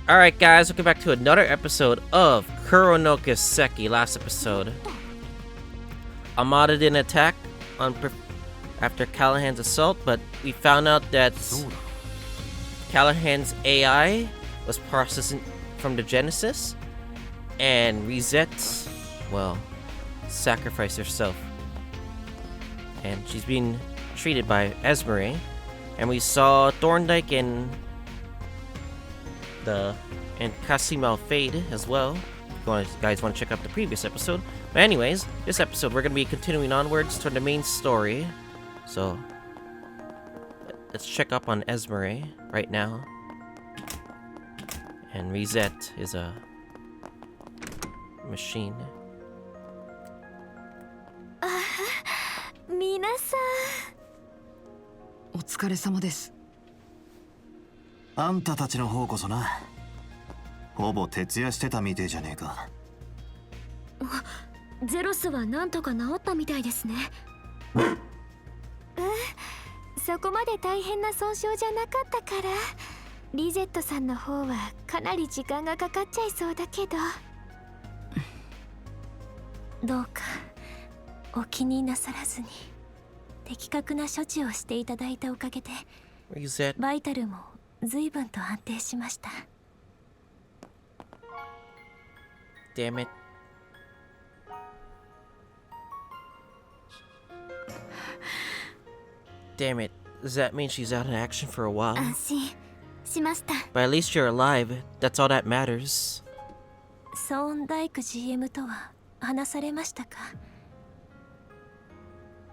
Alright guys, welcome back to another episode of Kuro no Kiseki. Last episode, Almata didn't attack after Callahan's assault, but we found out that Callahan's AI was processing from the Genesis, and Risette, well, sacrificed herself. And she's being treated by Esmeray. And we saw Thorndike and Casimel fade as well. If you guys want to check out the previous episode. But anyways, this episode we're going to be continuing onwards to the main story. So, let's check up on Esmeray right now. And Risette is a machine. 皆さん、お疲れ様です。あんたたちの方こそな。ほぼ徹夜してたみてえじゃねえか。ゼロスはなんとか治ったみたいですね。そこまで大変な損傷じゃなかったから、リゼットさんの方はかなり時間がかかっちゃいそうだけど。どうかお気になさらずに、的確な処置をしていただいたおかげで、バイタルも随分と安定しました。Damn it. Damn it. Does that mean she's out of action for a while? 安心しました。But at least you're alive. That's all that matters. ソーンダイク GM とは話されましたか？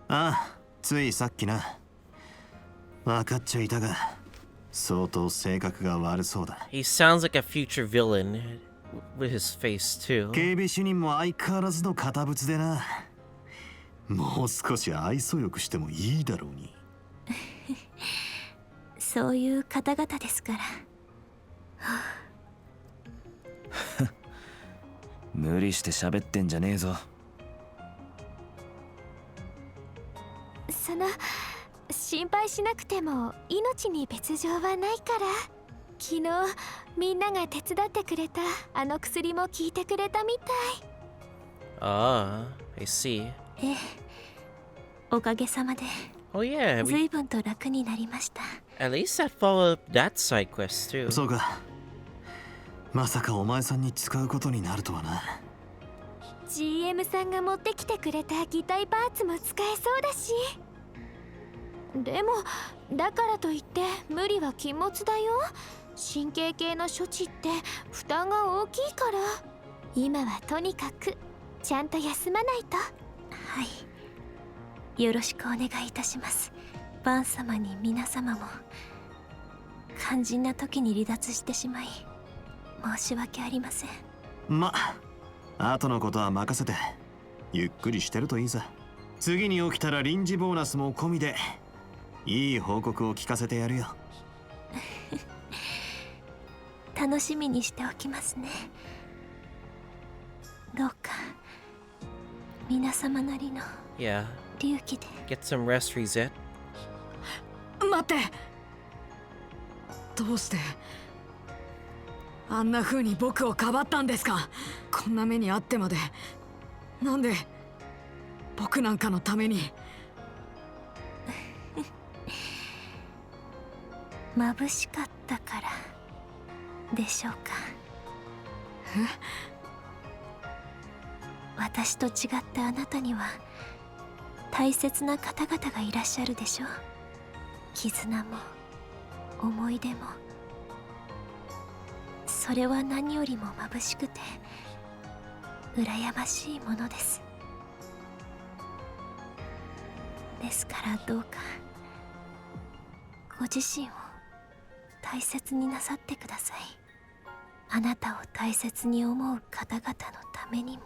ああ、ついさっきな。分かっちゃいたが、相当性格が悪そうだ。He sounds like a future villain with his face too. 警備主任も相変わらずの堅物でな。もう少し愛想よくしてもいいだろうに。そういう方々ですから。無理して喋ってんじゃねえぞ。その心配しなくても命に別状はないから。昨日みんなが手伝ってくれたあの薬も効いてくれたみたい。Ah, I see. ええ、おかげさまで。Oh yeah, 随分と楽になりました。at least I followed that side quest too. そうか。まさかお前さんに使うことになるとはな。GM さんが持ってきてくれた擬態パーツも使えそうだし。でもだからといって無理は禁物だよ。神経系の処置って負担が大きいから、今はとにかくちゃんと休まないと。はい、よろしくお願いいたします。バン様に皆様も。肝心な時に離脱してしまい申し訳ありません。ま、後のことは任せてゆっくりしてるといいさ。次に起きたら臨時ボーナスも込みでいい報告を聞かせてやるよ。楽しみにしておきますね。どうか皆様なりの Yeah. 隆起で。 Get some rest, Risette. 待って、どうしてあんな風に僕をかばったんですか？こんな目にあってまで。なんで僕なんかのために。眩しかったからでしょうか。私と違ったあなたには大切な方々がいらっしゃるでしょう。絆も思い出も。それは何よりも眩しくて羨ましいものです。ですからどうかご自身を大切になさってください。あなたを大切に思う方々のためにも。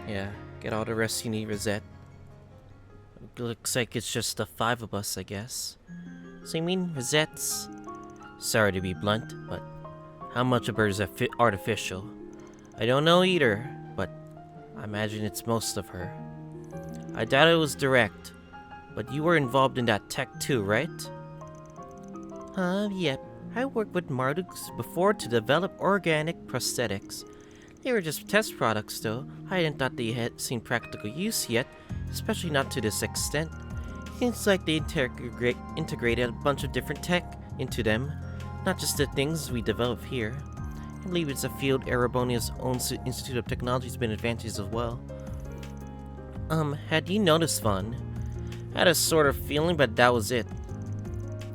Yeah, get all the rest you need, Rosette. Looks like it's just the 5 of us, I guess. So you mean Rosette's... Sorry to be blunt, but how much of her is artificial? I don't know either, but I imagine it's most of her. I doubt it was direct, but you were involved in that tech too, right? Yep. I worked with Marduk's before to develop organic prosthetics. They were just test products though. I hadn't thought they had seen practical use yet, especially not to this extent. Seems like they integrated a bunch of different tech into them, not just the things we develop here. I believe it's a field Erebonia's own Institute of Technology has been advancing as well. Had you noticed, Vaughn? I had a sort of feeling, but that was it.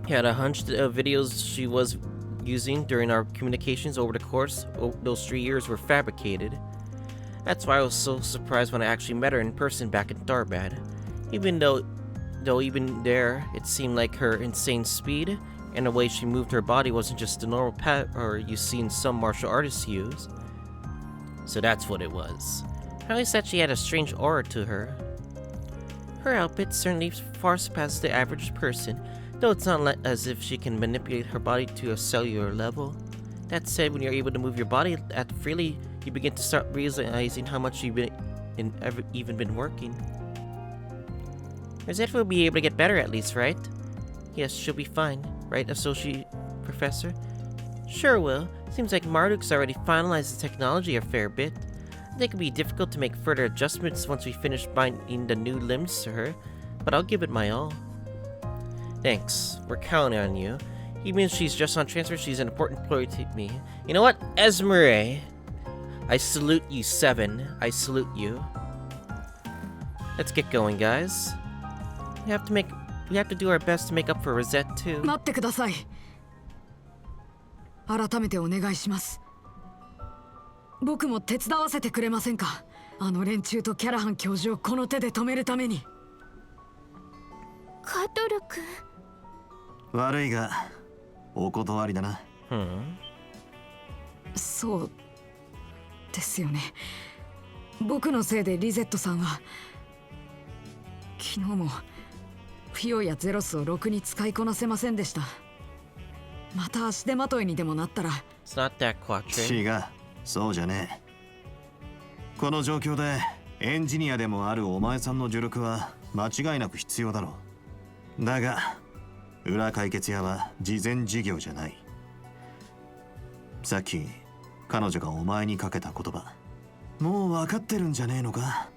I had a hunch the videos she was using during our communications over the course of those 3 years were fabricated. That's why I was so surprised when I actually met her in person back in Tharbad. Even though even there, it seemed like her insane speed and the way she moved her body wasn't just the normal or you've seen some martial artists use. So that's what it was. I always said she had a strange aura to her. Her outfit certainly far surpasses the average person, though it's not as if she can manipulate her body to a cellular level. That said, when you're able to move your body that freely, you begin to start realizing how much you've even been working. Rosette will be able to get better at least, right? Yes, she'll be fine, right, Associate Professor? Sure will. Seems like Marduk's already finalized the technology a fair bit. I think it'll be difficult to make further adjustments once we finish binding the new limbs to her, but I'll give it my all. Thanks. We're counting on you. Even if she's just on transfer, she's an important employee to me. You know what? Esmeray, I salute you, 7. I salute you. Let's get going, guys. We have to do our best to make up for Rosette too. 待ってください。改めてお願いします。僕も手伝わせてくれませんか？あの連中とキャラハン教授をこの手で止めるために。カトル君。悪いがお断りだな。そうですよね。僕のせいでリゼットさんは昨日もフィオやゼロスをろくに使いこなせませんでした。また足手まといにでもなったら。It's not that quatrain. 違う、そうじゃねえ。この状況でエンジニアでもあるお前さんの助力は間違いなく必要だろう。だが裏解決屋は慈善事業じゃない。さっき彼女がお前にかけた言葉、もう分かってるんじゃねえのか？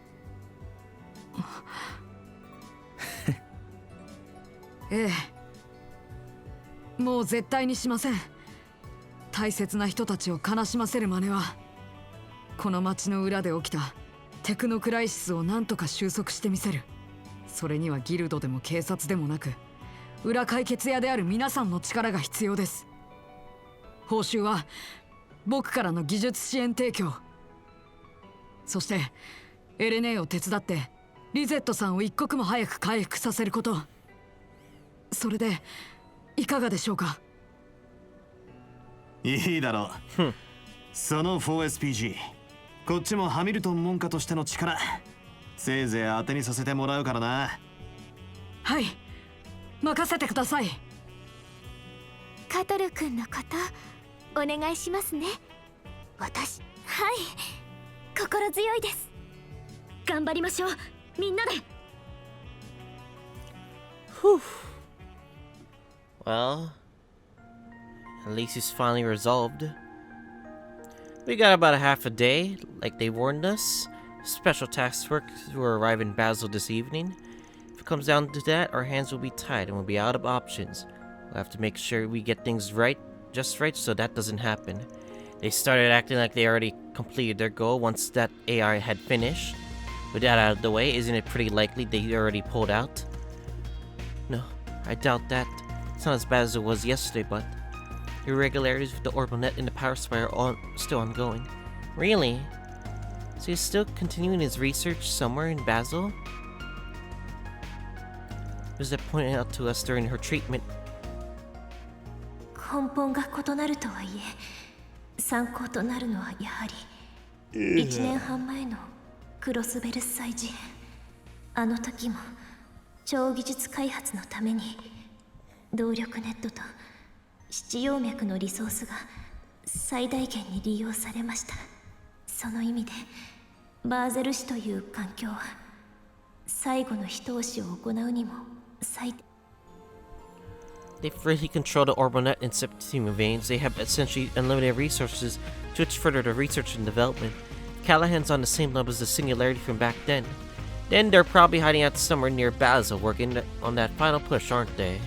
ええ、もう絶対にしません。大切な人たちを悲しませる真似は。この町の裏で起きたテクノクライシスを何とか収束してみせる。それにはギルドでも警察でもなく、裏解決屋である皆さんの力が必要です。報酬は僕からの技術支援提供、そしてエレネーを手伝ってリゼットさんを一刻も早く回復させること。それでいかがでしょうか？いいだろう。その 4SPG、 こっちもハミルトン門下としての力、せいぜい当てにさせてもらうからな。はい、任せてください。カトル君のことお願いしますね。私、はい、心強いです。頑張りましょう、みんなで。Whew. Well, at least he's finally resolved. We got about a half a day, like they warned us. Special task force will arrive in Basel this evening. If it comes down to that, our hands will be tied and we'll be out of options. We'll have to make sure we get things right, just right, so that doesn't happen. They started acting like they already completed their goal once that AI had finished. With that out of the way, isn't it pretty likely they already pulled out? No, I doubt that. It's not as bad as it was yesterday, but irregularities with the orbital net and the power supply are still ongoing. Really? So he's still continuing his research somewhere in Basel? Rosette pointed out to us during her treatment. 根本が異なるとはいえ、参考となるのはやはり1年半前のクロスベルス祭事変。あの時も超技術開発のために動力ネットと七葉脈のリソースが最大限に利用されました。その意味でバーゼル市という環境は最後の一押しを行うにも最 They freely control the orbital net and septim veins. They have essentially unlimited resources to which further the research and development. Callahan's on the same level as the Singularity from back then. Then they're probably hiding out somewhere near Basel, working on that final push, aren't they?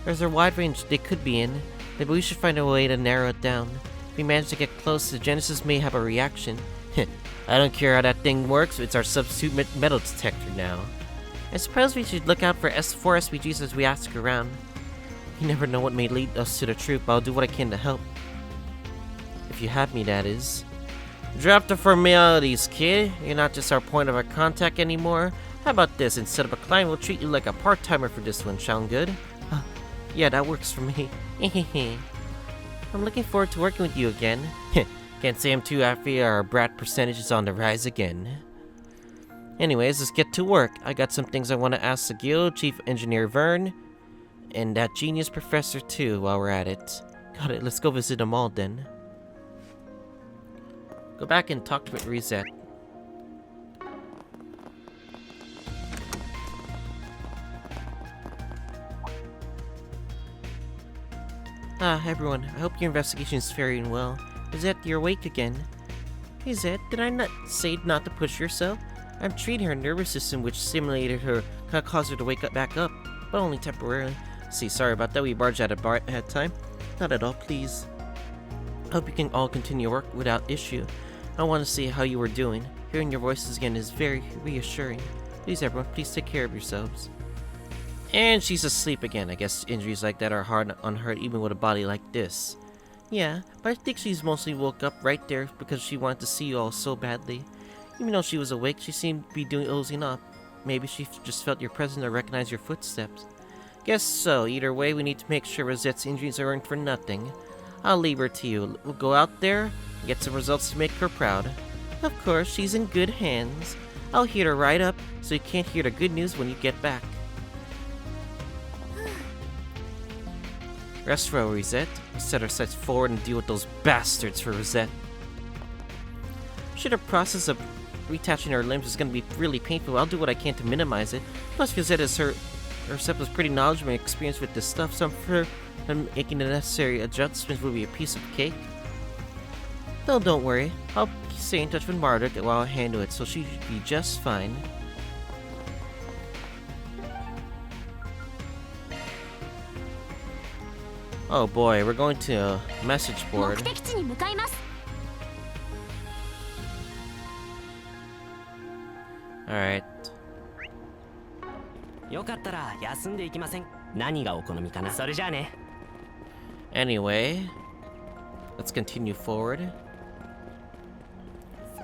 There's a wide range they could be in, but we should find a way to narrow it down. If we manage to get close, the Genesis may have a reaction. I don't care how that thing works, it's our substitute metal detector now. I suppose we should look out for 4 SPGs as we ask around. You never know what may lead us to the truth, but I'll do what I can to help. If you have me, that is. Drop the formalities, kid. You're not just our point of contact anymore. How about this? Instead of a client, we'll treat you like a part-timer for this one. Sound good? Yeah, that works for me. I'm looking forward to working with you again. Can't say I'm too happy our brat percentage is on the rise again. Anyways, let's get to work. I got some things I want to ask the guild, Chief Engineer Vern, and that genius professor too, while we're at it. Got it, let's go visit them all then. Go back and talk to Risette. Everyone, I hope your investigation is faring well. Risette, you're awake again. Hey Zed, did I not say not to push yourself? I'm treating her nervous system, which stimulated her, caused her to wake up back up, but only temporarily. See, sorry about that, we barged out of time. Not at all, please. Hope you can all continue work without issue. I want to see how you are doing. Hearing your voices again is very reassuring. Please everyone, please take care of yourselves. And she's asleep again. I guess injuries like that are hard on her even with a body like this. Yeah, but I think she's mostly woke up right there because she wanted to see you all so badly. Even though she was awake, she seemed to be dozing off. Maybe she just felt your presence or recognized your footsteps. Guess so. Either way, we need to make sure Rosette's injuries aren't for nothing. I'll leave her to you. We'll go out there and get some results to make her proud. Of course, she's in good hands. I'll heat her right up so you can't hear the good news when you get back. Rest well, Risette. We'll set our sights forward and deal with those bastards for Rosette. Sure, the process of retaching her limbs is going to be really painful. I'll do what I can to minimize it. Plus, Rosette is herself is pretty knowledgeable and experienced with this stuff, so I'm sure making the necessary adjustments will be a piece of cake. Though, don't worry. I'll stay in touch with Marduk while I handle it, so she should be just fine. Oh boy, we're going to a message board. 目的地に向かいます Alright. よかったら休んでいきません。何がお好みかな。それじゃあね。Anyway, let's continue forward.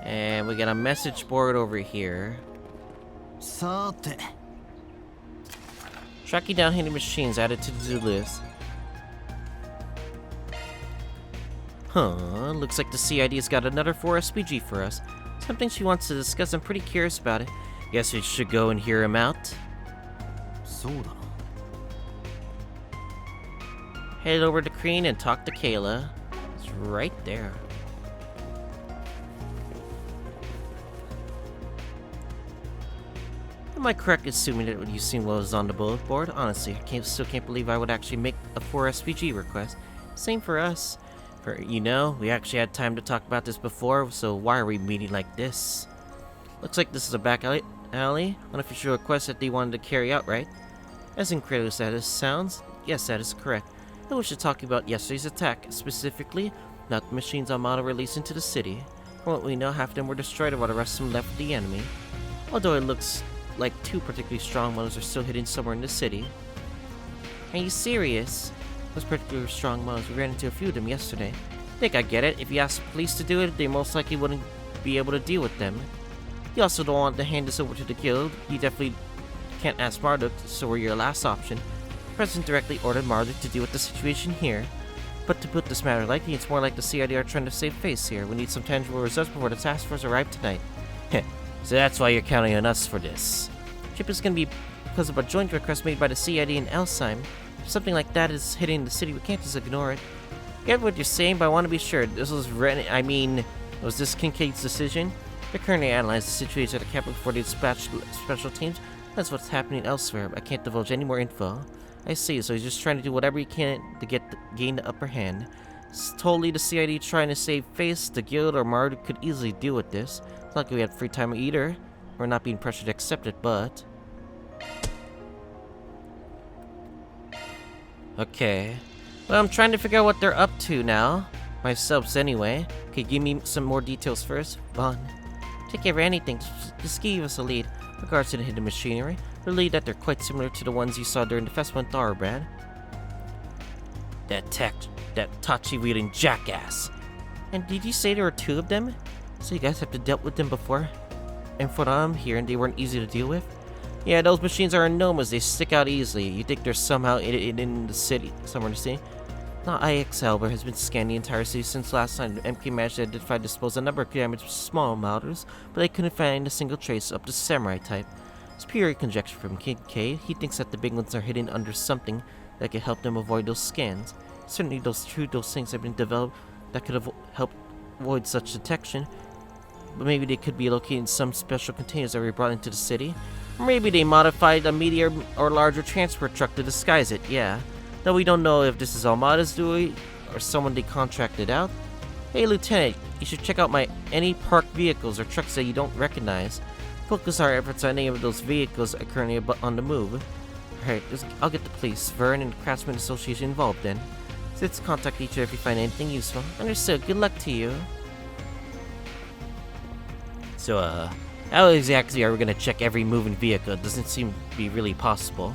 And we got a message board over here. さて Tracking down hidden machines added to the do list. Huh, looks like the CID's got another 4 SPG for us. Something she wants to discuss. I'm pretty curious about it. Guess we should go and hear him out. そうだな Head over to Crane and talk to Kayla. It's right there. Am I correct assuming that what you seen was on the bullet board? Honestly, I still can't believe I would actually make a 4 SPG request. Same for us. We actually had time to talk about this before, so why are we meeting like this? Looks like this is a back alley. Unofficial request that they wanted to carry out, right? As incredulous as this sounds, yes, that is correct. I wish to talk about yesterday's attack, specifically, not the machines Almata released into the city. From what we know, half of them were destroyed while the rest of them left with the enemy. Although it looks like 2 particularly strong models are still hidden somewhere in the city. Are you serious? Those particularly strong models, we ran into a few of them yesterday. I think I get it. If you ask the police to do it, they most likely wouldn't be able to deal with them. You also don't want to hand this over to the guild. You definitely can't ask Marduk, so we're your last option. The President directly ordered Marduk to deal with the situation here. But to put this matter lightly, it's more like the CID are trying to save face here. We need some tangible results before the task force arrive tonight. Heh, so that's why you're counting on us for this. Trip is gonna be because of a joint request made by the CID and Elsheim. If something like that is hitting the city, we can't just ignore it. I get what you're saying, but I want to be sure. Was this Kincaid's decision? They're currently analyzing the situation at the capital before they dispatch special teams. That's what's happening elsewhere, but I can't divulge any more info. I see, so he's just trying to do whatever he can to gain the upper hand. It's totally the CID trying to save face. The guild or Maru could easily deal with this. It's not like we had free time either. We're not being pressured to accept it, but... Okay. Well, I'm trying to figure out what they're up to now. Myself, anyway. Okay, give me some more details first. Vaughn. Take care of anything. Just give us a lead. Regards to the hidden machinery. Relate that they're quite similar to the ones you saw during the festival in Thoroughbred. That Tachi-wielding jackass. And did you say there were 2 of them? So you guys have to dealt with them before? And from what I'm hearing, they weren't easy to deal with? Yeah, those machines are enormous. They stick out easily. You think they're somehow in the city, somewhere in the city? Now, IXL has been scanning the entire city since last time. MK managed to identify and dispose a number of damaged small motors, but they couldn't find a single trace of the Samurai type. It's pure conjecture from Kincaid. He thinks that the big ones are hidden under something that could help them avoid those scans. Certainly those things have been developed that could have helped avoid such detection. But maybe they could be located in some special containers that were brought into the city. Or maybe they modified a meteor or larger transport truck to disguise it, yeah. Though we don't know if this is Almata's doing or someone they contracted out. Hey Lieutenant, you should check out any parked vehicles or trucks that you don't recognize. Focus our efforts on any of those vehicles that are currently on the move. Alright, I'll get the police, Vern, and the Craftsman Association involved then. So let's contact each other if you find anything useful. Understood, good luck to you. So, how exactly are we gonna check every moving vehicle? It doesn't seem to be really possible.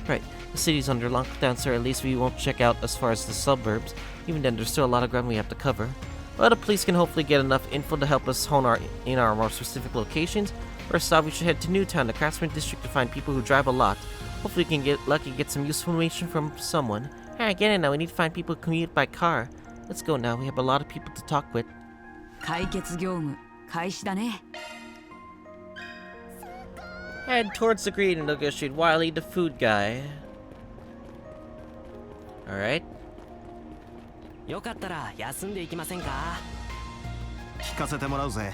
Right, the city's under lockdown, so at least we won't check out as far as the suburbs. Even then, there's still a lot of ground we have to cover. But the police can hopefully get enough info to help us hone in our more specific locations. First off, we should head to Newtown, the Craftsman District, to find people who drive a lot. Hopefully we can get lucky and get some useful information from someone. Hey, I get it now. We need to find people who commute by car. Let's go now. We have a lot of people to talk with. 解決業務開始だね。 Head towards the green and negotiate Wiley, the food guy. Alright. よかったら休んでいきませんか？聞かせてもらうぜ。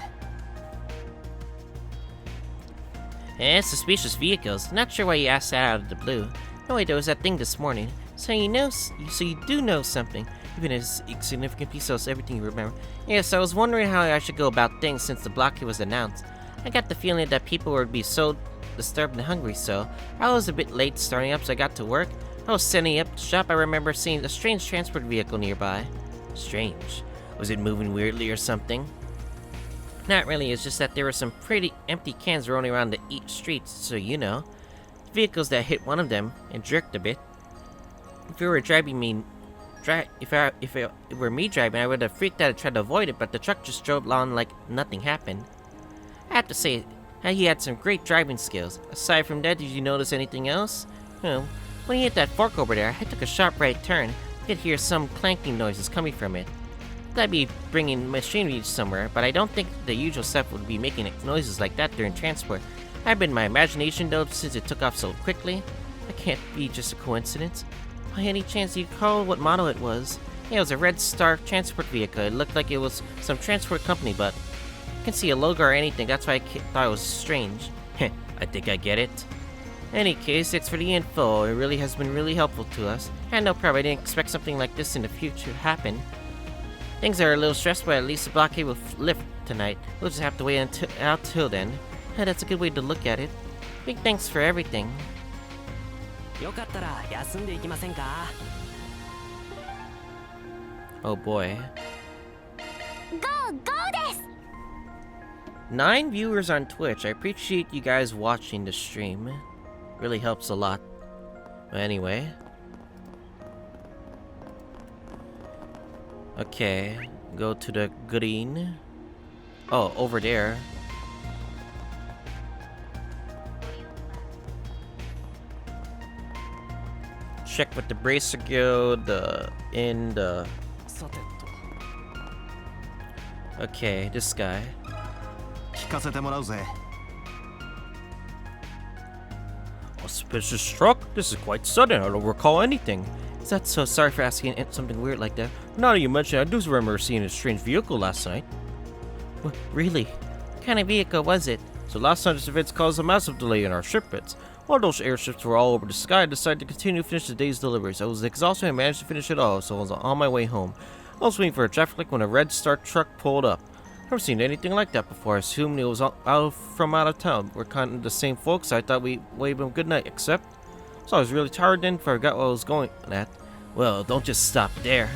Suspicious vehicles. Not sure why you asked that out of the blue. No way, there was that thing this morning. So you do know something, even if it's a significant piece of everything you remember. Yes, I was wondering how I should go about things since the blockade was announced. I got the feeling that people would be so disturbed and hungry, so I was a bit late starting up, so I got to work. I was setting up the shop. I remember seeing a strange transport vehicle nearby. Strange? Was it moving weirdly or something? Not really, it's just that there were some pretty empty cans rolling around the streets, so you know. Vehicles that hit one of them and jerked a bit. If it were me driving, I would have freaked out and tried to avoid it, but the truck just drove along like nothing happened. I have to say, he had some great driving skills. Aside from that, did you notice anything else? Well, when he hit that fork over there, I took a sharp right turn. I could hear some clanking noises coming from it. That'd be bringing machinery somewhere, but I don't think the usual stuff would be making noises like that during transport. I've been my imagination though since it took off so quickly. That can't be just a coincidence. By any chance you recall what model it was? Yeah, it was a Red Star transport vehicle. It looked like it was some transport company, but I can't see a logo or anything. That's why I thought it was strange. Heh, I think I get it. In any case, thanks for the info. It really has been really helpful to us. And no problem, I didn't expect something like this in the future to happen. Things are a little stressed, but at least the blockade will lift tonight. We'll just have to wait until then. That's a good way to look at it. Big thanks for everything. よかったら休んでいきませんか？ Oh boy. Go です。 9 viewers on Twitch. I appreciate you guys watching the stream. Really helps a lot. But anyway. Okay. Go to the green. Oh, over there. Check with the Bracer Guild, Okay, this guy. 聞かせてもらうぜ。 Auspicious truck? This is quite sudden. I don't recall anything. Is that so? Sorry for asking something weird like that. Now that you mention it, I do remember seeing a strange vehicle last night. What? Really? What kind of vehicle was it? So last night's events caused a massive delay in our shipments. While those airships were all over the sky, I decided to continue to finish the day's deliveries. I was exhausted and managed to finish it all, so I was on my way home. I was waiting for a traffic light when a red star truck pulled up. Never seen anything like that before. I assumed it was out of town. We're kind of the same folks. I thought we waved them good night, except... So I was really tired then, forgot what I was going at. Well, don't just stop there.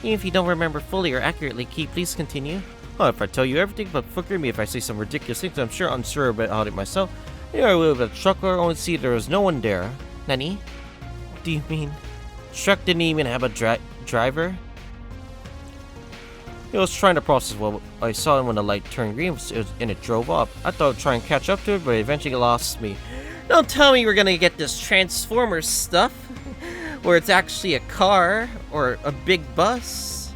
Even if you don't remember fully or accurately, can you please continue? Well, if I tell you everything, but forgive me if I say some ridiculous things, I'm sure unsure about it myself. Here I will, but the truck only see there was no one there. Nani? What do you mean? The truck didn't even have a driver? It was trying to process what I saw when the light turned green and it drove up. I thought I'd try and catch up to it, but it eventually lost me. Don't tell me we're gonna get this Transformers stuff, where it's actually a car or a big bus.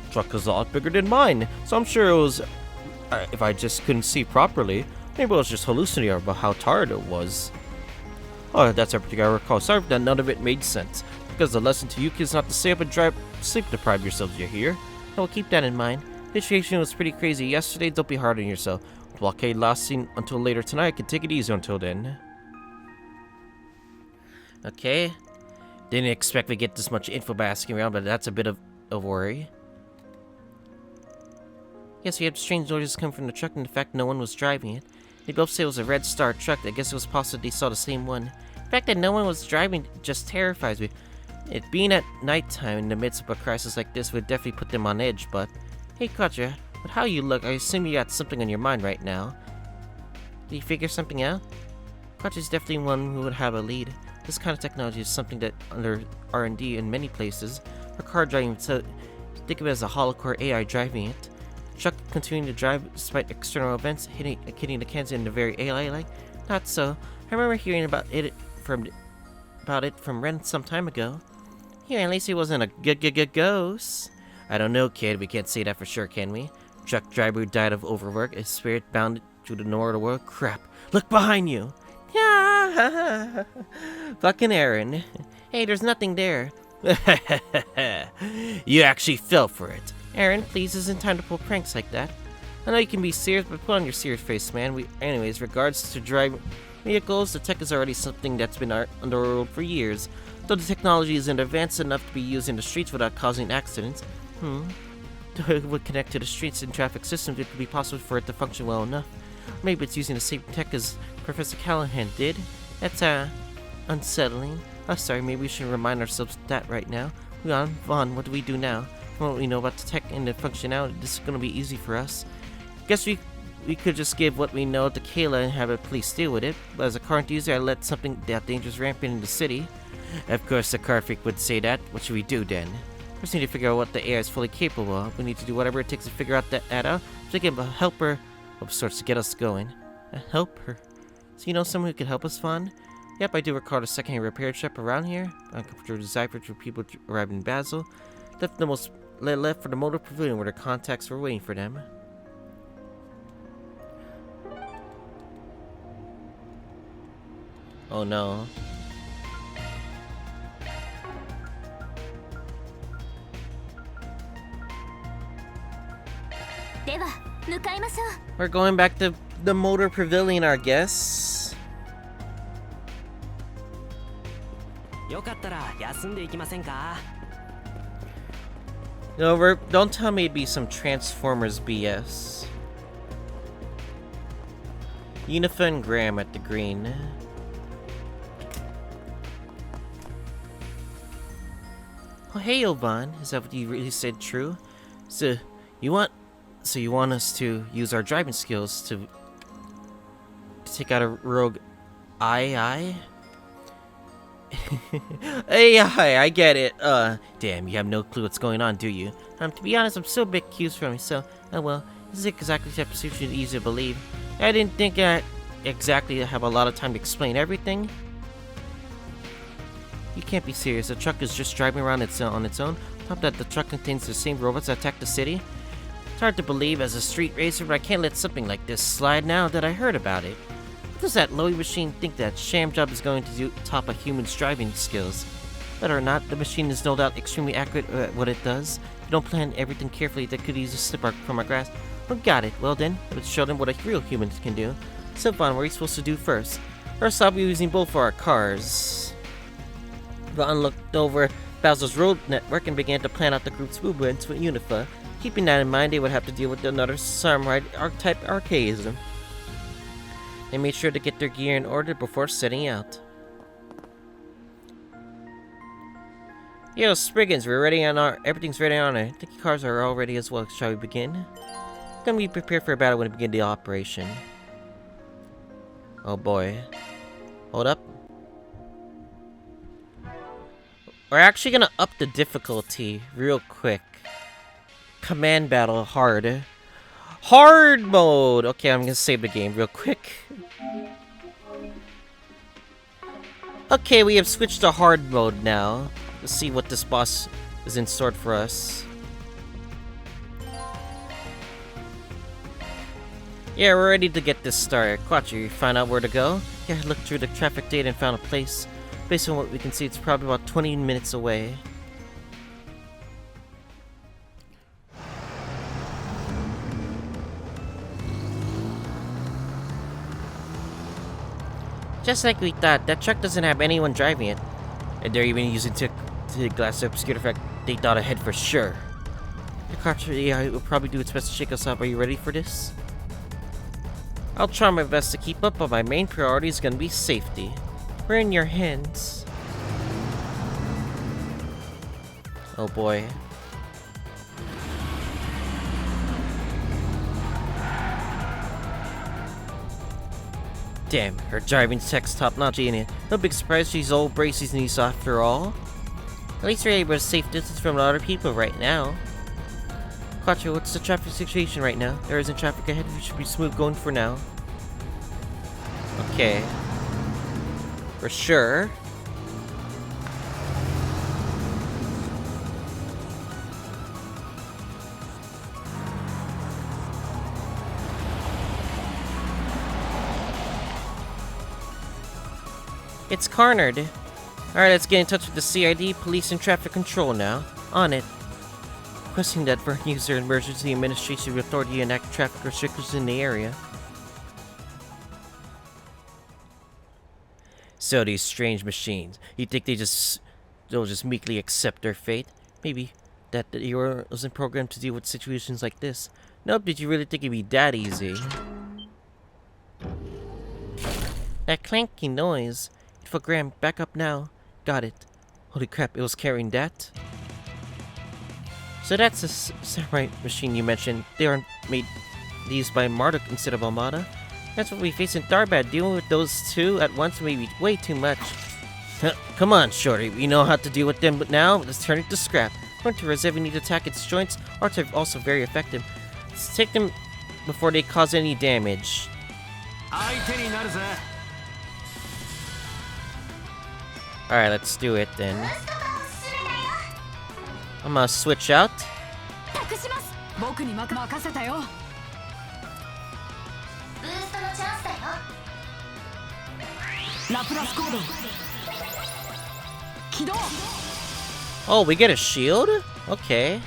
The truck is a lot bigger than mine, so I'm sure it was. If I just couldn't see properly, maybe I was just hallucinating about how tired it was. Oh, that's everything I recall. Sorry that none of it made sense. Because the lesson to you kids is not to stay up and sleep deprive yourselves. You hear? Well, keep that in mind. The situation was pretty crazy yesterday. Don't be hard on yourself. With blockade lasting until later tonight, I can take it easy until then. Okay. Didn't expect we get this much info by asking around, but that's a bit of a worry. Yes, we had strange noises coming from the truck, and in fact, no one was driving it. They both say it was a red star truck. I guess it was possible they saw the same one. The fact that no one was driving just terrifies me. It being at nighttime in the midst of a crisis like this would definitely put them on edge, but... Hey, Quadra, but how you look, I assume you got something on your mind right now. Did you figure something out? Quadra's definitely one who would have a lead. This kind of technology is something that under R&D in many places. For car driving, so think of it as a holocore AI driving it. The truck continuing to drive despite external events, hitting the cans in the very AI-like. Not so. I remember hearing about it from Ren some time ago. Yeah, at least he wasn't a ghost. I don't know, kid. We can't say that for sure, can we? Truck driver who died of overwork, his spirit bound through the northern world. Crap! Look behind you. Yeah. Fucking Aaron. Hey, there's nothing there. You actually fell for it. Aaron, please, isn't time to pull pranks like that. I know you can be serious, but put on your serious face, man. Anyways, regards to driving vehicles, the tech is already something that's been on the road for years. Though the technology isn't advanced enough to be used in the streets without causing accidents. Though it would connect to the streets and traffic systems, it could be possible for it to function well enough. Maybe it's using the same tech as Professor Callahan did. That's, unsettling. Oh, sorry, maybe we should remind ourselves of that right now. Vaughn, what do we do now? From what we know about the tech and the functionality, this is gonna be easy for us. Guess we could just give what we know to Kayla and have the police deal with it. But as a current user, I let something that dangerous rampant in the city. Of course, the car freak would say that. What should we do then? First, we need to figure out what the AI is fully capable of. We need to do whatever it takes to figure out that out. So give a helper of sorts to get us going. A helper? So you know someone who could help us, Vaughn? Yep, I do recall a second-hand repair shop around here. I'm computer decipher for people arrived in Basel. Left for the motor pavilion where their contacts were waiting for them. Oh no. We're going back to the motor pavilion, I guess. よかったら休んでいきませんか? No, don't tell me it'd be some Transformers BS. Unifa and Graham at the green. Oh, hey, Oban. Is that what you really said true? So you want us to use our driving skills to take out a rogue AI? AI, I get it. Damn, you have no clue what's going on, do you? To be honest, I'm still a bit confused for myself. Oh well, this is exactly the type of situation easy to believe. I didn't think I exactly have a lot of time to explain everything. You can't be serious. The truck is just driving around on its own. Top that, the truck contains the same robots that attacked the city. It's hard to believe as a street racer, but I can't let something like this slide now that I heard about it. What does that Lowy machine think that sham job is going to top a human's driving skills? Whether or not, the machine is no doubt extremely accurate at what it does. If you don't plan everything carefully, that could easily slip from our grasp. Oh, got it. Well then, let's show them what a real human can do. So, Vaughn, what are you supposed to do first? First, I'll be using both for our cars. Vaughn looked over Basil's road network and began to plan out the group's movements with Unifa. Keeping that in mind, they would have to deal with another samurai archetype archaism. They made sure to get their gear in order before setting out. Yo, Spriggans, everything's ready on it. I think the cars are all ready as well. Shall we begin? Gonna be prepared for a battle when we begin the operation. Oh boy. Hold up. We're actually gonna up the difficulty real quick. Command battle hard. Hard mode! Okay, I'm gonna save the game real quick. Okay, we have switched to hard mode now. Let's see what this boss is in store for us. Yeah, we're ready to get this started. Quattro, you find out where to go? Yeah, I looked through the traffic data and found a place. Based on what we can see, it's probably about 20 minutes away. Just like we thought, that truck doesn't have anyone driving it. And they're even using the glass to obscure the fact they thought ahead for sure. The car will probably do its best to shake us up. Are you ready for this? I'll try my best to keep up, but my main priority is gonna be safety. We're in your hands. Oh boy. Damn, her driving tech's top-notch, ain't it? No big surprise she's old braces knees after all. At least we're able to safe distance from other people right now. Quattro, what's the traffic situation right now? There isn't traffic ahead, we should be smooth going for now. Okay. For sure. It's cornered. Alright, let's get in touch with the CID, police, and traffic control now. On it. Requesting that for user emergency administration authority enact traffic restrictions in the area. So these strange machines, you think they'll just meekly accept their fate? Maybe that the hero wasn't programmed to deal with situations like this. Nope, did you really think it'd be that easy? That clanky noise. Infogram, back up now. Got it. Holy crap, it was carrying that? So that's the samurai machine you mentioned. They are made these by Marduk instead of Almata. That's what we face in Darbad. Dealing with those two at once may be way too much. Come on, Shorty. We know how to deal with them, but now let's turn it to scrap. According to Rosette, we need to attack its joints. Arts are also very effective. Let's take them before they cause any damage. Alright, let's do it then. I'm gonna switch out. Oh, we get a shield? Okay.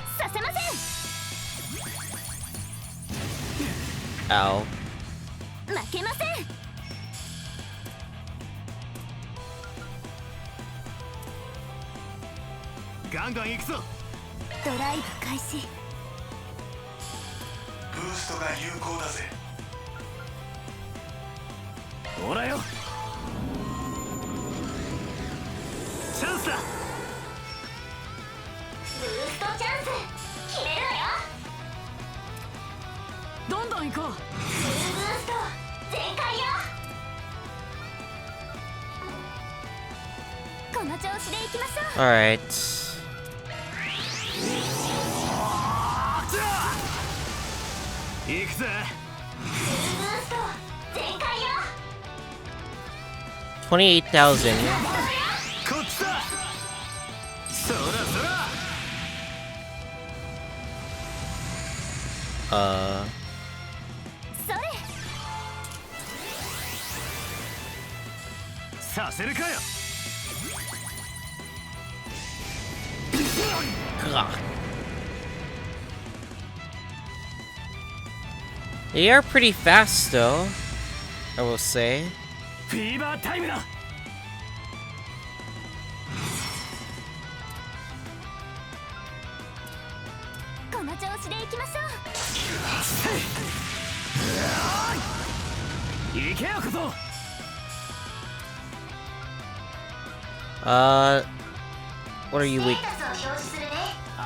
Ow. Alright. $28,000. They are pretty fast though, I will say. フィーバータイムだ。この調子でいきましょう。行けよこそ。What are you weak?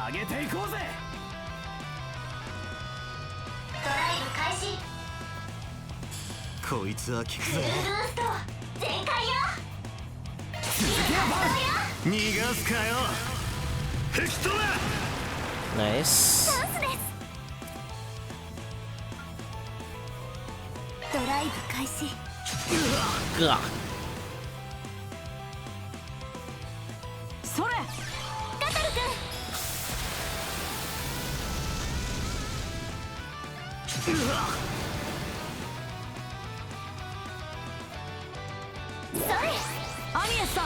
上げていこうぜ。ドライブ開始。こいつは効くぜ。ブースト全開よ。逃がすかよ。吹き飛べ。Nice. チャンスです。ドライブ開始。Gah. それ。カタル君。それ。アニエスさん。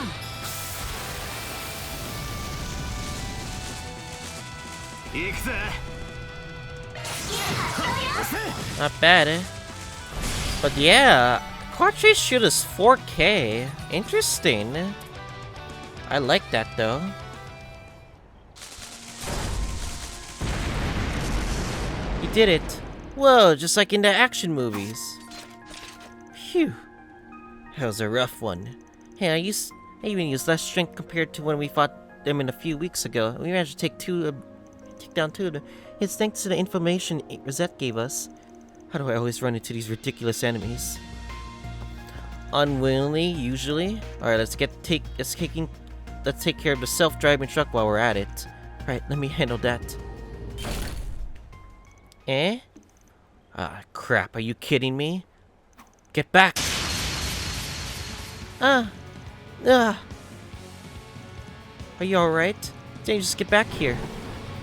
行くぜ。 Not bad, eh? But yeah, car chase shoot is 4K. Interesting. I like that though. He did it. Whoa, just like in the action movies. Phew. That was a rough one. Hey, I even used less strength compared to when we fought them a few weeks ago. We managed to take down two of them. It's thanks to the information Rosette gave us. How do I always run into these ridiculous enemies? Unwillingly, usually. Alright, let's take care of the self-driving truck while we're at it. Alright, let me handle that. Eh? Ah, crap, are you kidding me? Get back! Are you alright? Didn't you just get back here?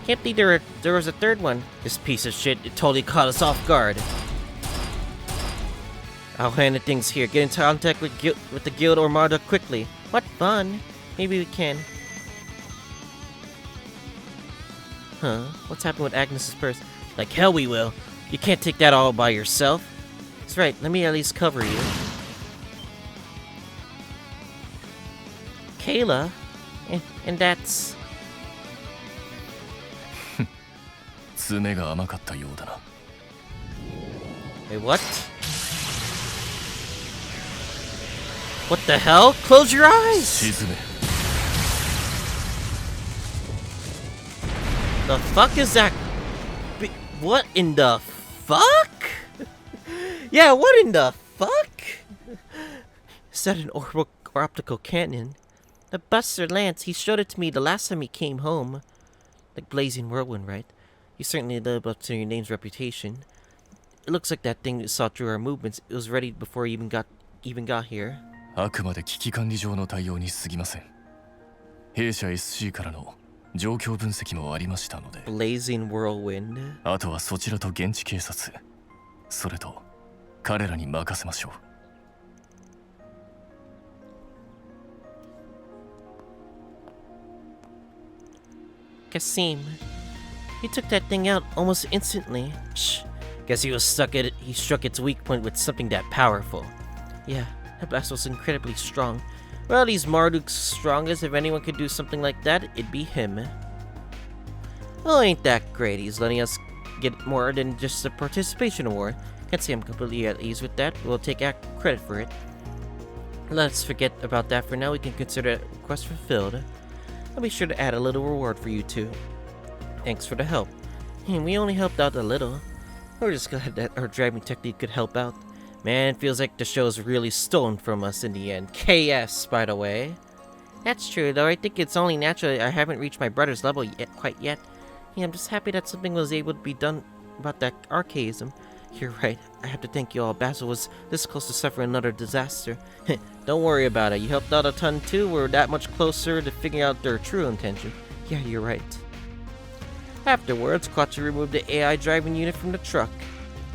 Can't believe there was a third one. This piece of shit, it totally caught us off guard. I'll handle things here. Get in contact with the Guild Armada quickly. What fun. Maybe we can. Huh? What's happened with Agnes's purse? Like hell we will. You can't take that all by yourself. That's right, let me at least cover you. Kayla? And that's... 爪が甘かったようだな。 Wait, what? What the hell? Close your eyes! 沈め。 The fuck is that? What in the fuck? Yeah, what in the fuck? Is that an optical cannon? The Buster Lance, he showed it to me the last time he came home. Like Blazing Whirlwind, right? You certainly live up to your name's reputation. It looks like that thing saw through our movements. It was ready before you even got here. あくまで危機管理上の対応に過ぎません。弊社 SC からの状況分析もありましたので。Blazing Whirlwind. あとはそちらと現地警察、それと彼らに任せましょう。Kasim. He took that thing out almost instantly. Psh, guess he struck its weak point with something that powerful. Yeah, that blast was incredibly strong. Well, he's Marduk's strongest. If anyone could do something like that, it'd be him. Well, ain't that great. He's letting us get more than just a participation award. Can't say I'm completely at ease with that. We'll take credit for it. Let's forget about that for now. We can consider that request fulfilled. I'll be sure to add a little reward for you two. Thanks for the help. And we only helped out a little. We're just glad that our driving technique could help out. Man, it feels like the show's really stolen from us in the end. KS, by the way. That's true, though. I think it's only natural I haven't reached my brother's level quite yet. Yeah, I'm just happy that something was able to be done about that archaism. You're right. I have to thank you all. Basil was this close to suffering another disaster. Don't worry about it. You helped out a ton too. We're that much closer to figuring out their true intention. Yeah, you're right. Afterwards, Clutcher removed the AI driving unit from the truck.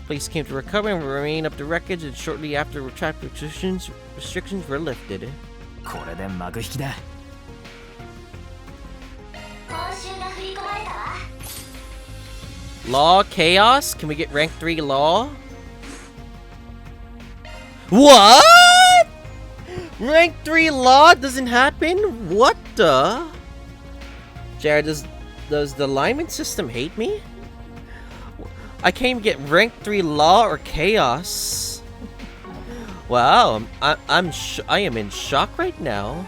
Police came to recover and remain up the wreckage, and shortly after, traffic restrictions were lifted. これで幕引きだ。報酬が振り込まれたわ。 Law Chaos? Can we get rank 3 Law? What? Rank 3 law doesn't happen? What the? Jared, does the alignment system hate me? I can't even get rank 3 law or chaos. Wow, I am in shock right now.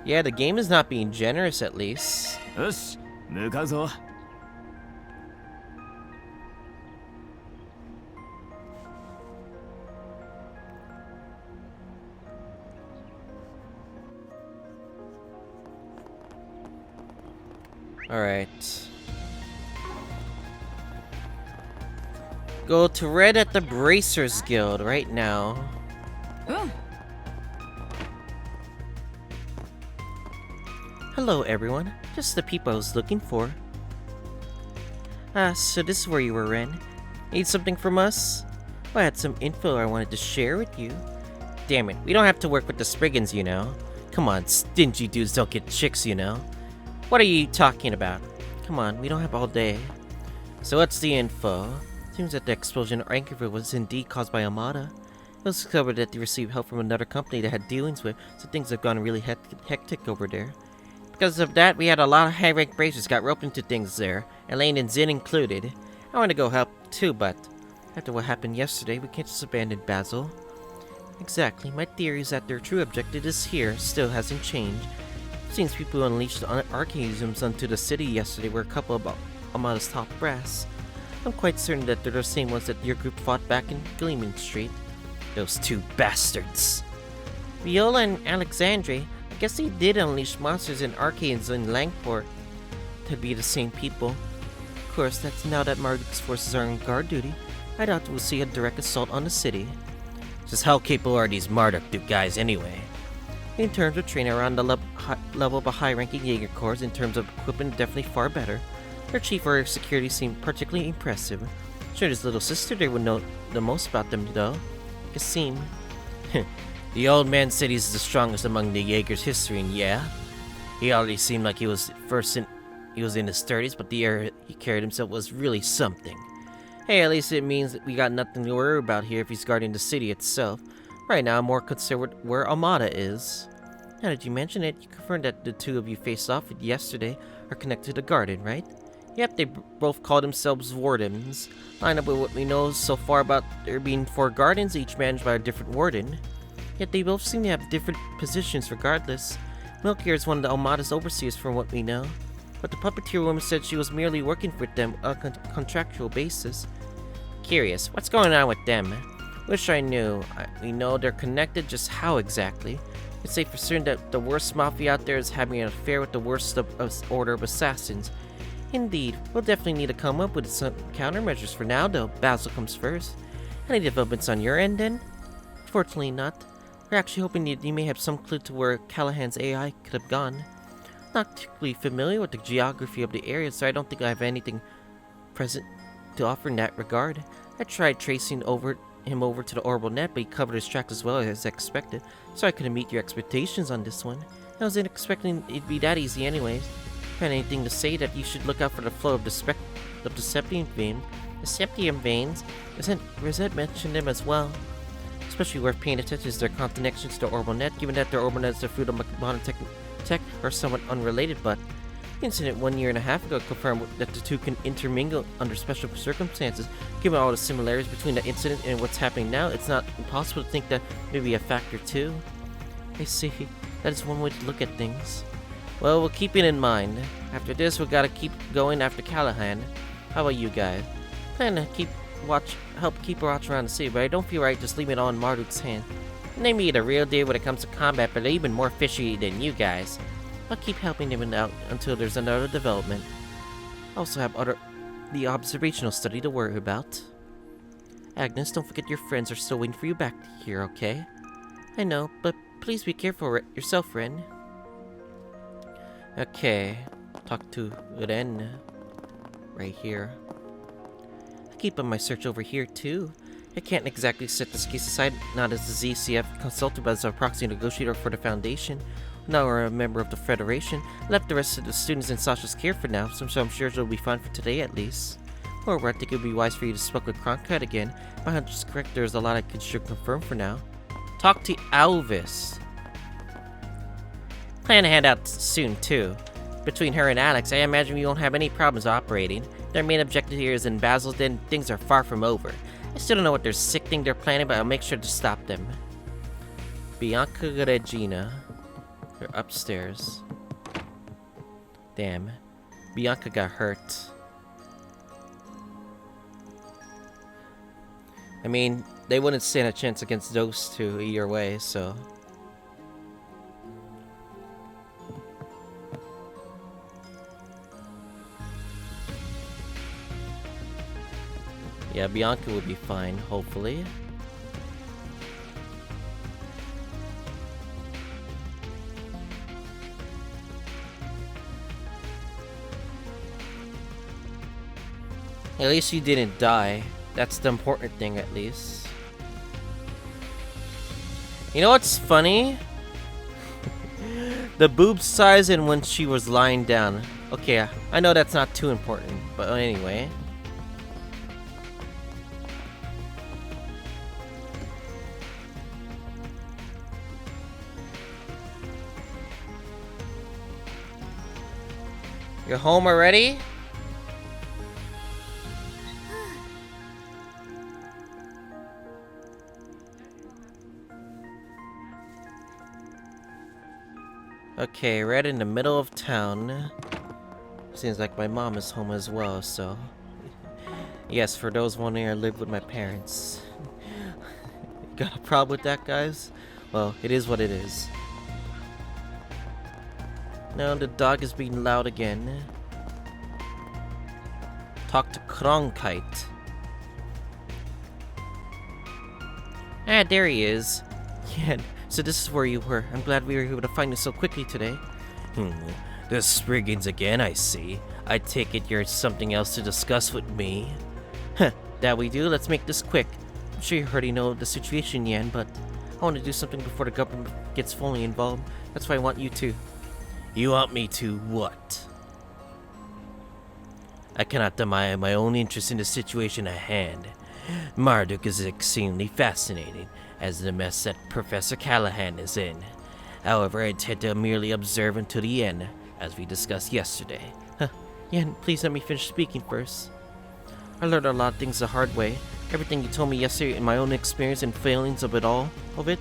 Yeah, the game is not being generous at least. よし、向かうぞ。Alright. Go to Red at the Bracers Guild right now. Hello everyone, just the people I was looking for. So this is where you were, Ren. Need something from us? Well, I had some info I wanted to share with you. Damn it, we don't have to work with the Spriggans, you know. Come on, stingy dudes don't get chicks, you know. What are you talking about? Come on, we don't have all day. So what's the info? Seems that the explosion at Anchorville was indeed caused by Almata. It was discovered that they received help from another company they had dealings with, so things have gone really hectic over there. Because of that, we had a lot of high-ranked bracers got roped into things there, and Lane and Zin included. I want to go help too, but after what happened yesterday, we can't just abandon Basil. Exactly, my theory is that their true objective is here, still hasn't changed. Seems people who unleashed archaisms onto the city yesterday were a couple of Almata's top brass. I'm quite certain that they're the same ones that your group fought back in Gleaming Street. Those two bastards. Viola and Alexandre, I guess they did unleash monsters and arcanes in Langport. They'd be the same people. Of course, that's now that Marduk's forces are on guard duty. I doubt we'll see a direct assault on the city. Just how capable are these Marduk guys anyway? In terms of training around the level of a high-ranking Jaeger Corps, in terms of equipment, definitely far better. Their chief order of security seemed particularly impressive. Sure, his little sister there would know the most about them, though. Kasim. The old man said he's the strongest among the Jaeger's history, and yeah, he already seemed like he was in his 30s, but the air he carried himself was really something. Hey, at least it means that we got nothing to worry about here if he's guarding the city itself. Right now, I'm more concerned with where Almata is. Now that you mention it, you confirmed that the two of you faced off with yesterday are connected to the garden, right? Yep, they both call themselves wardens. Line up with what we know so far about there being 4 gardens, each managed by a different warden. Yet they both seem to have different positions regardless. Milkier is one of the Almata's overseers from what we know. But the puppeteer woman said she was merely working with them on a contractual basis. Curious, what's going on with them? Wish I knew. We know they're connected, just how exactly? I'd say for certain that the worst mafia out there is having an affair with the worst order of assassins. Indeed, we'll definitely need to come up with some countermeasures for now, though. Basil comes first. Any developments on your end, then? Fortunately not. We're actually hoping you may have some clue to where Callahan's AI could have gone. Not particularly familiar with the geography of the area, so I don't think I have anything present to offer in that regard. I tried tracing him over to the orbital net, but he covered his tracks as well as expected, so I couldn't meet your expectations on this one. I wasn't expecting it'd be that easy anyways. If I had anything to say that you should look out for the flow of the Septium vein. The Septium veins? Rosette mentioned them as well. Especially worth paying attention is their connection to the orbital net, given that their orbital nets are food of modern tech are somewhat unrelated, but the incident 1.5 years ago confirmed that the two can intermingle under special circumstances. Given all the similarities between the incident and what's happening now, it's not impossible to think that maybe a factor too. I see. That is one way to look at things. Well, we'll keep it in mind. After this, we gotta keep going after Callahan. How about you guys? Plan to help keep watch around the city, but I don't feel right just leaving it all in Marduk's hand. They may be the real deal when it comes to combat, but they're even more fishy than you guys. I'll keep helping them out until there's another development. I also have the observational study to worry about. Agnes, don't forget your friends are still waiting for you back here, okay? I know, but please be careful yourself, Ren. Okay, talk to Ren right here. I keep on my search over here too. I can't exactly set this case aside, not as the ZCF consultant, but as a proxy negotiator for the Foundation. Now we're a member of the Federation. I left the rest of the students in Sasha's care for now, so I'm sure it'll be fine for today at least. Moreover, I think it would be wise for you to speak with Cronkite again. My hunch is correct, there's a lot I could sure confirm for now. Talk to Alvis. Plan to hand out soon, too. Between her and Alex, I imagine we won't have any problems operating. Their main objective here is in Basildon. Things are far from over. I still don't know what they're sick thing they're planning, but I'll make sure to stop them. Bianca Regina. They're upstairs. Damn. Bianca got hurt. I mean, they wouldn't stand a chance against those two either way, so... Yeah, Bianca would be fine, hopefully. At least you didn't die. That's the important thing, at least. You know what's funny? The boob size and when she was lying down. Okay, I know that's not too important, but anyway. You're home already? Okay, right in the middle of town. Seems like my mom is home as well, so... Yes, for those wondering, I live with my parents. Got a problem with that, guys? Well, it is what it is. No, the dog is being loud again. Talk to Cronkite. Ah, there he is. Yeah, so this is where you were. I'm glad we were able to find you so quickly today. The Spriggans again, I see. I take it you're something else to discuss with me. Huh, that we do. Let's make this quick. I'm sure you already know the situation, Yan, but I want to do something before the government gets fully involved. That's why I want you to. You want me to what? I cannot deny my own interest in the situation at hand. Marduk is extremely fascinating, as the mess that Professor Callahan is in. However, I intend to merely observe until the end, as we discussed yesterday. Yan, please let me finish speaking first. I learned a lot of things the hard way. Everything you told me yesterday in my own experience and failings of it all, I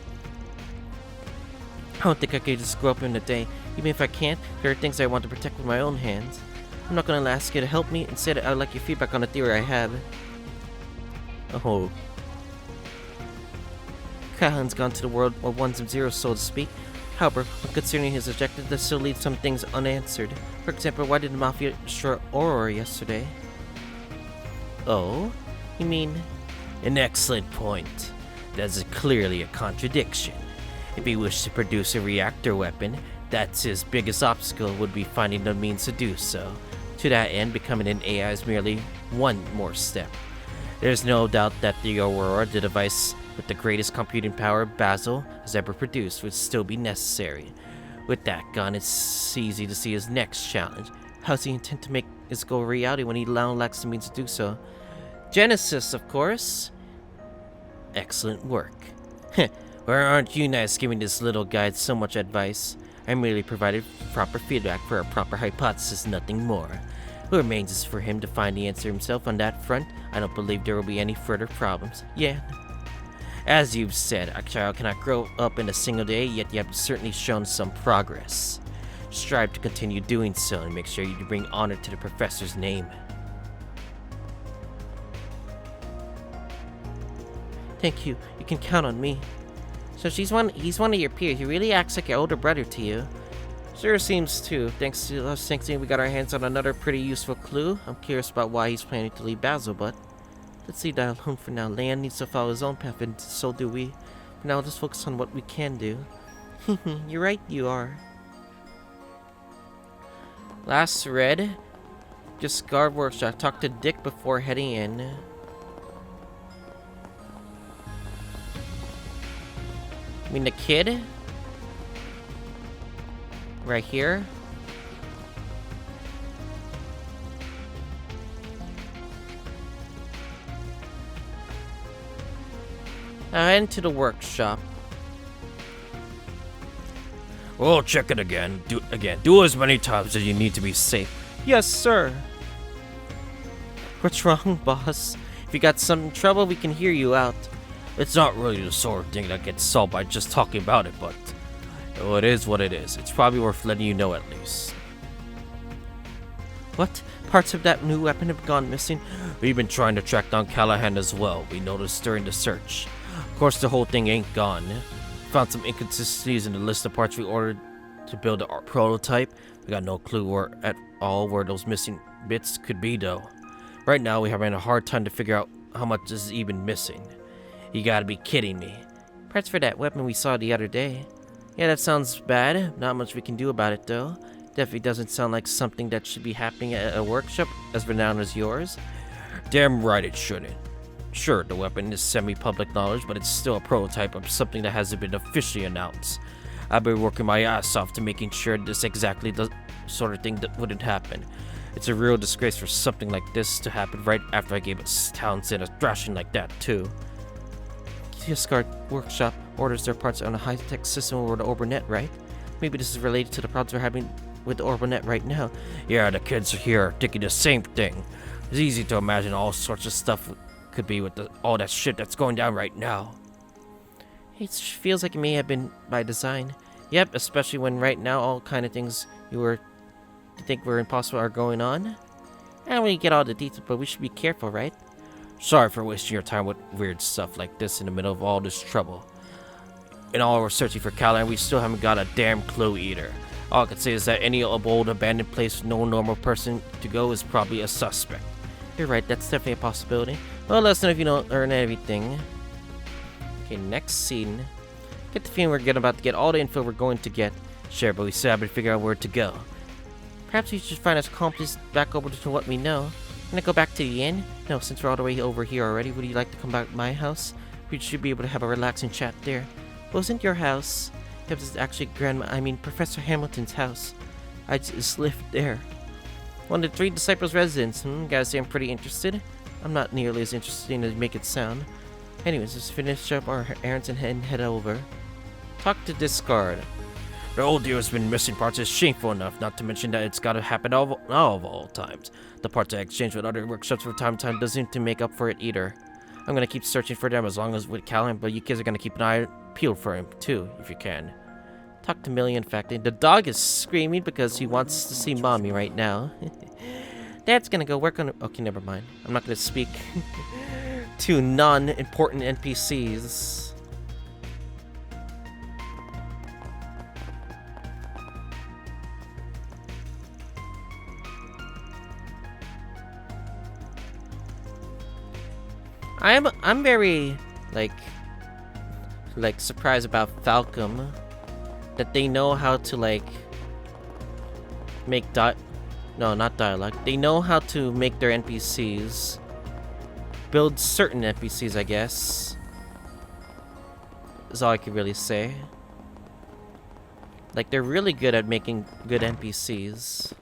don't think I could just grow up in a day. Even if I can't, there are things I want to protect with my own hands. I'm not gonna ask you to help me. Instead, I'd like your feedback on the theory I have. Oh. Callahan's gone to the world of ones and zeros, so to speak. However, when considering his objective, there still leaves some things unanswered. For example, why did the Mafia destroy Aurora yesterday? Oh? You mean... An excellent point. That's clearly a contradiction. If he wished to produce a reactor weapon, that's his biggest obstacle would be finding the means to do so. To that end, becoming an AI is merely one more step. There's no doubt that the Aurora, the device with the greatest computing power Basil has ever produced, would still be necessary. With that gone, it's easy to see his next challenge. How does he intend to make his goal a reality when he now lacks the means to do so? Genesis, of course. Excellent work. Why aren't you nice giving this little guy so much advice? I merely provided proper feedback for a proper hypothesis, nothing more. What remains is for him to find the answer himself on that front. I don't believe there will be any further problems. Yeah. As you've said, a child cannot grow up in a single day, yet you have certainly shown some progress. Strive to continue doing so and make sure you bring honor to the professor's name. Thank you. You can count on me. So he's one of your peers. He really acts like your older brother to you. Sure seems to. Thanks to us, we got our hands on another pretty useful clue. I'm curious about why he's planning to leave Basil, but let's leave that alone for now. Leon needs to follow his own path, and so do we. For now, just focus on what we can do. You're right, you are. Last read. Just guard workshop. Talk to Dick before heading in. I mean the kid? Right here? Head to the workshop. We'll check it again. Do as many times as you need to be safe. Yes, sir. What's wrong, boss? If you got some trouble, we can hear you out. It's not really the sort of thing that gets solved by just talking about it, but well, it is what it is. It's probably worth letting you know at least. What? Parts of that new weapon have gone missing? We've been trying to track down Callahan as well. We noticed during the search. Of course, the whole thing ain't gone. Found some inconsistencies in the list of parts we ordered to build our prototype. We got no clue where those missing bits could be, though. Right now, we're having a hard time to figure out how much is even missing. You gotta be kidding me. Parts for that weapon we saw the other day. Yeah, that sounds bad. Not much we can do about it, though. Definitely doesn't sound like something that should be happening at a workshop as renowned as yours. Damn right it shouldn't. Sure, the weapon is semi-public knowledge, but it's still a prototype of something that hasn't been officially announced. I've been working my ass off to making sure this exactly the sort of thing that wouldn't happen. It's a real disgrace for something like this to happen right after I gave a Townsend a thrashing like that, too. Kiseki workshop orders their parts on a high-tech system over the Orbinet, right? Maybe this is related to the problems we're having with the Orbinet right now. Yeah, the kids here are thinking the same thing. It's easy to imagine all sorts of stuff could be with all that shit that's going down right now. It feels like it may have been by design. Yep, especially when right now all kind of things you think were impossible are going on. I don't really get all the details, but we should be careful, right? Sorry for wasting your time with weird stuff like this in the middle of all this trouble. In all we're searching for Callahan, we still haven't got a damn clue either. All I can say is that any old abandoned place with no normal person to go is probably a suspect. You're right, that's definitely a possibility. Well, let us know if you don't learn everything. Okay, next scene. Get the feeling we're about to get all the info we're going to get. Sure, but we still have to figure out where to go. Perhaps we should find us accomplices back over to what we know. Gonna go back to the inn? No, since we're all the way over here already, would you like to come back to my house? We should be able to have a relaxing chat there. Wasn't your house? It was actually Professor Hamilton's house. I just lived there. One of the 3 disciples' residence. Gotta say I'm pretty interested. I'm not nearly as interesting as make it sound. Anyways, let's finish up our errands and head over. Talk to Discard. The old deal has been missing parts is shameful enough, not to mention that it's gotta happen all times. The parts I exchange with other workshops from time to time doesn't seem to make up for it either. I'm gonna keep searching for them as long as with Callahan, but you kids are gonna keep an eye peeled for him too, if you can. Talk to Millie, in fact. The dog is screaming because he wants to see mommy right now. Dad's gonna go work on... Okay, never mind. I'm not gonna speak to non-important NPCs. I'm very like surprised about Falcom that they know how to make not dialogue. They know how to make their NPCs build certain NPCs, I guess. Is all I can really say. Like they're really good at making good NPCs.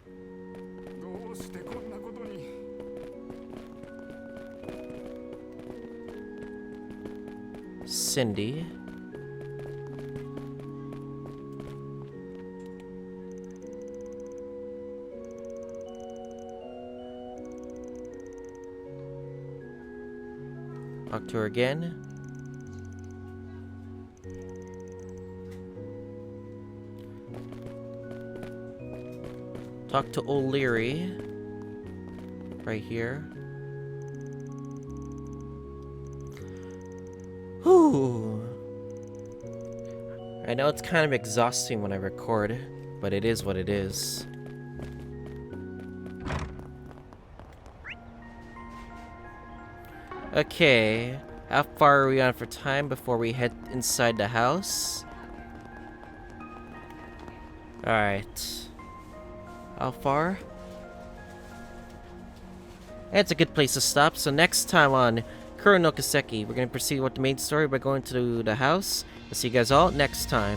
Cindy. Talk to her again. Talk to O'Leary. Right here. Whew. I know it's kind of exhausting when I record, but it is what it is. Okay, how far are we on for time before we head inside the house? Alright. How far? That's a good place to stop, so next time on Kuro no Kiseki, we're going to proceed with the main story by going to the house. I'll see you guys all next time.